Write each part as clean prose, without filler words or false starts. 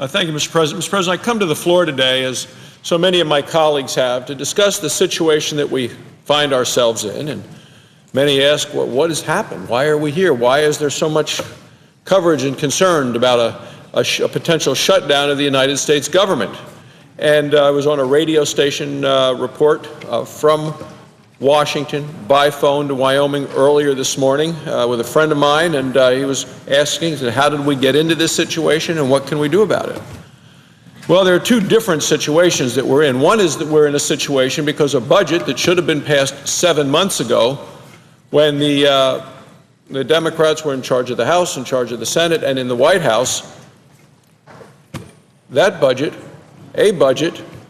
Thank you, Mr. President. Mr. President, I come to the floor today, as so many of my colleagues have, to discuss the situation that we find ourselves in. And many ask, well, what has happened? Why are we here? Why is there so much coverage and concern about a potential shutdown of the United States government? And I was on a radio station report from Washington by phone to Wyoming earlier this morning with a friend of mine, and he was asking, how did we get into this situation and what can we do about it? Well, there are two different situations that we're in. One is that we're in a situation because a budget that should have been passed 7 months ago, when the Democrats were in charge of the House, in charge of the Senate, and in the White House, that budget,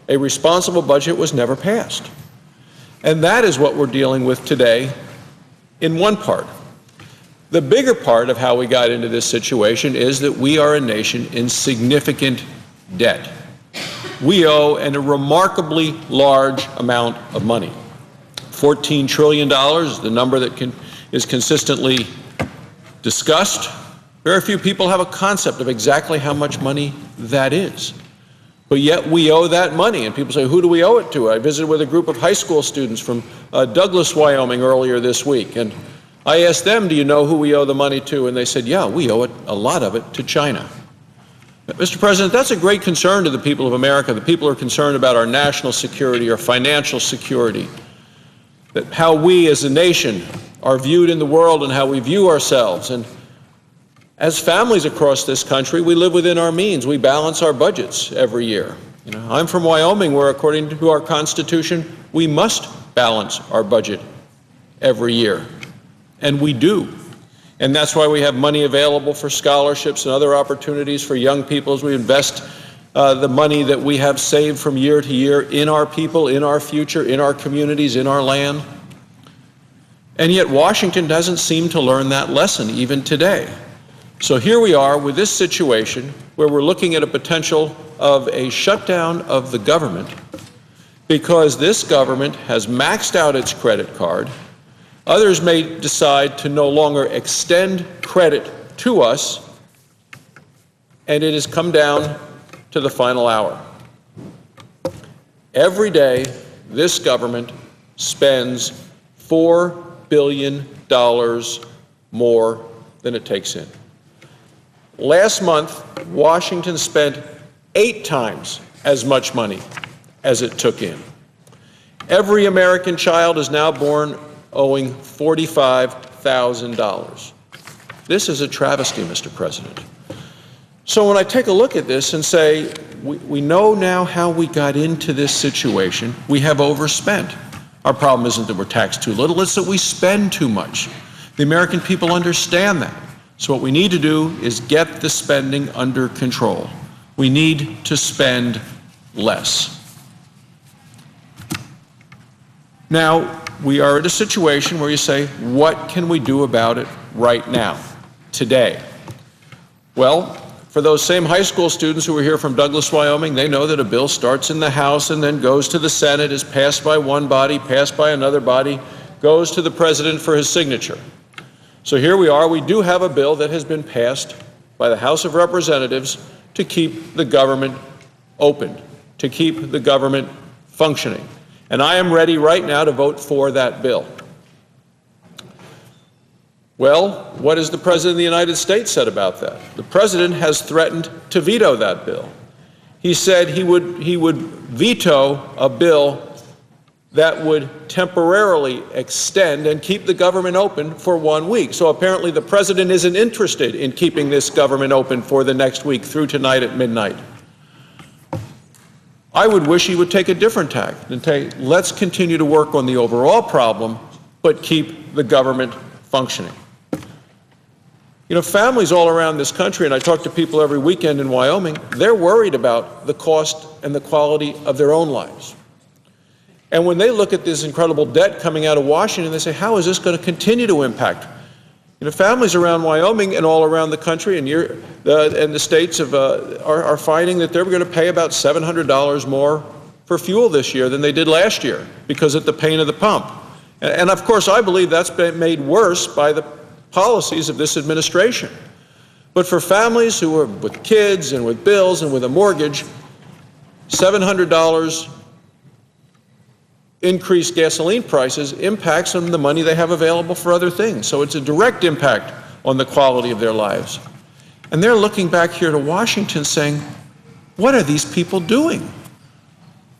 a responsible budget, was never passed. And that is what we're dealing with today in one part. The bigger part of how we got into this situation is that we are a nation in significant debt. We owe a remarkably large amount of money. $14 trillion is the number that is consistently discussed. Very few people have a concept of exactly how much money that is. But yet we owe that money, and people say, who do we owe it to? I visited with a group of high school students from Douglas, Wyoming earlier this week, and I asked them, do you know who we owe the money to? And they said, yeah, we owe it, a lot of it, to China. Mr. President, that's a great concern to the people of America. The people are concerned about our national security, our financial security, that how we as a nation are viewed in the world and how we view ourselves. And as families across this country, we live within our means. We balance our budgets every year. I'm from Wyoming, where according to our Constitution, we must balance our budget every year. And we do. And that's why we have money available for scholarships and other opportunities for young people as we invest the money that we have saved from year to year in our people, in our future, in our communities, in our land. And yet Washington doesn't seem to learn that lesson even today. So here we are with this situation where we're looking at a potential of a shutdown of the government because this government has maxed out its credit card. Others may decide to no longer extend credit to us, and it has come down to the final hour. Every day, this government spends $4 billion more than it takes in. Last month, Washington spent 8 times as much money as it took in. Every American child is now born owing $45,000. This is a travesty, Mr. President. So when I take a look at this and say, we know now how we got into this situation, we have overspent. Our problem isn't that we're taxed too little, it's that we spend too much. The American people understand that. So what we need to do is get the spending under control. We need to spend less. Now, we are at a situation where you say, what can we do about it right now, today? Well, for those same high school students who were here from Douglas, Wyoming, they know that a bill starts in the House and then goes to the Senate, is passed by one body, passed by another body, goes to the President for his signature. So here we are. We do have a bill that has been passed by the House of Representatives to keep the government open, to keep the government functioning. And I am ready right now to vote for that bill. Well, what has the President of the United States said about that? The President has threatened to veto that bill. He said he would veto a bill that would temporarily extend and keep the government open for 1 week. So apparently the President isn't interested in keeping this government open for the next week through tonight at midnight. I would wish he would take a different tack and say, let's continue to work on the overall problem, but keep the government functioning. You know, families all around this country, and I talk to people every weekend in Wyoming, they're worried about the cost and the quality of their own lives. And when they look at this incredible debt coming out of Washington, they say, how is this going to continue to impact? You know, families around Wyoming and all around the country and the states are finding that they're going to pay about $700 more for fuel this year than they did last year because of the pain of the pump. And of course, I believe that's been made worse by the policies of this administration. But for families who are with kids and with bills and with a mortgage, $700 increased gasoline prices impacts on the money they have available for other things. So it's a direct impact on the quality of their lives. And they're looking back here to Washington saying, what are these people doing?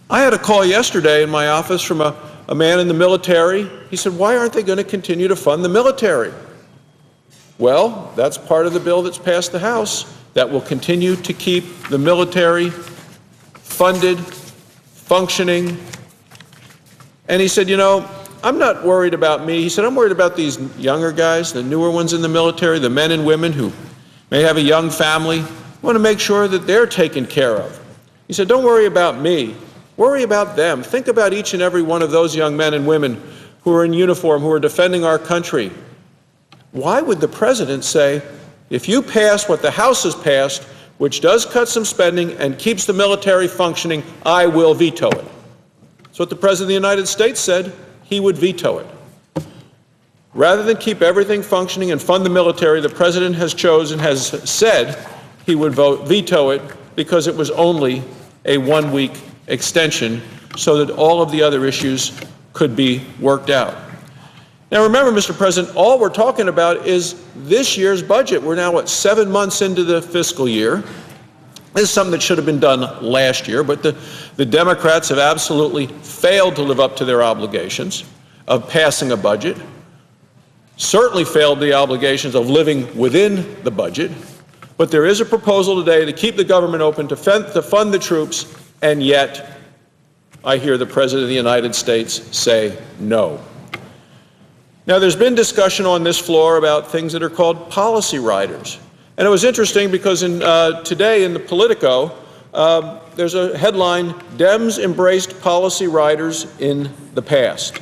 I had a call yesterday in my office from a man in the military. He said, why aren't they going to continue to fund the military? Well, that's part of the bill that's passed the House that will continue to keep the military funded, functioning. And he said, you know, I'm not worried about me. He said, I'm worried about these younger guys, the newer ones in the military, the men and women who may have a young family. I want to make sure that they're taken care of. He said, don't worry about me. Worry about them. Think about each and every one of those young men and women who are in uniform, who are defending our country. Why would the president say, if you pass what the House has passed, which does cut some spending and keeps the military functioning, I will veto it? That's what the President of the United States said. He would veto it. Rather than keep everything functioning and fund the military, the President has chosen, has said he would veto it because it was only a one-week extension so that all of the other issues could be worked out. Now remember, Mr. President, all we're talking about is this year's budget. We're now, 7 months into the fiscal year. This is something that should have been done last year, but the Democrats have absolutely failed to live up to their obligations of passing a budget, certainly failed the obligations of living within the budget. But there is a proposal today to keep the government open, to fund the troops, and yet I hear the President of the United States say no. Now, there's been discussion on this floor about things that are called policy riders. And it was interesting because today in the Politico, there's a headline, Dems embraced policy riders in the past.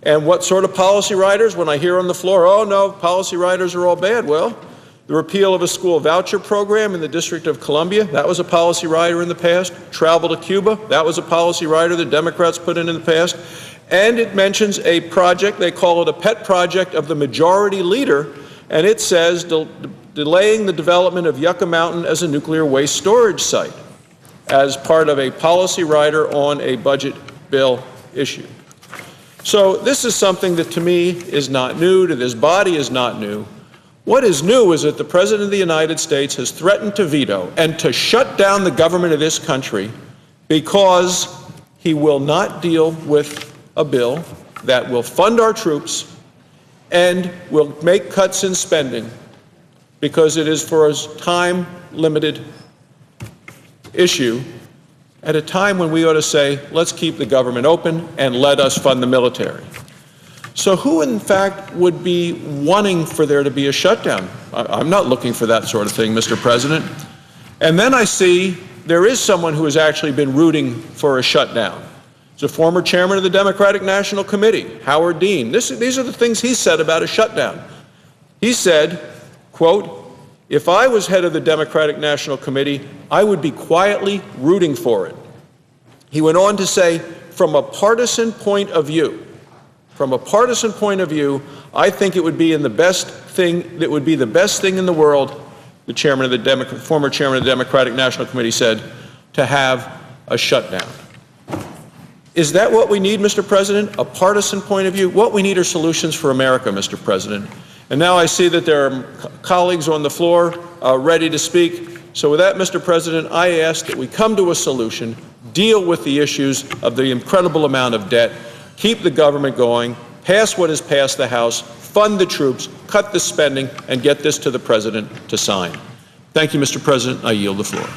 And what sort of policy riders? When I hear on the floor, oh no, policy riders are all bad. Well, the repeal of a school voucher program in the District of Columbia, that was a policy rider in the past. Travel to Cuba, that was a policy rider the Democrats put in the past. And it mentions a project, they call it a pet project of the majority leader, and it says delaying the development of Yucca Mountain as a nuclear waste storage site as part of a policy rider on a budget bill issue. So this is something that to me is not new, to this body is not new. What is new is that the President of the United States has threatened to veto and to shut down the government of this country because he will not deal with a bill that will fund our troops and will make cuts in spending because it is for a time-limited issue at a time when we ought to say, let's keep the government open and let us fund the military. So who, in fact, would be wanting for there to be a shutdown? I'm not looking for that sort of thing, Mr. President. And then I see there is someone who has actually been rooting for a shutdown. It's a former chairman of the Democratic National Committee, Howard Dean. These are the things he said about a shutdown. He said, quote, if I was head of the Democratic National Committee, I would be quietly rooting for it. He went on to say, from a partisan point of view, I think it would be the best thing in the world, the former chairman of the Democratic National Committee said, to have a shutdown. Is that what we need, Mr. President? A partisan point of view? What we need are solutions for America, Mr. President. And now I see that there are colleagues on the floor ready to speak. So with that, Mr. President, I ask that we come to a solution, deal with the issues of the incredible amount of debt, keep the government going, pass what has passed the House, fund the troops, cut the spending, and get this to the President to sign. Thank you, Mr. President. I yield the floor.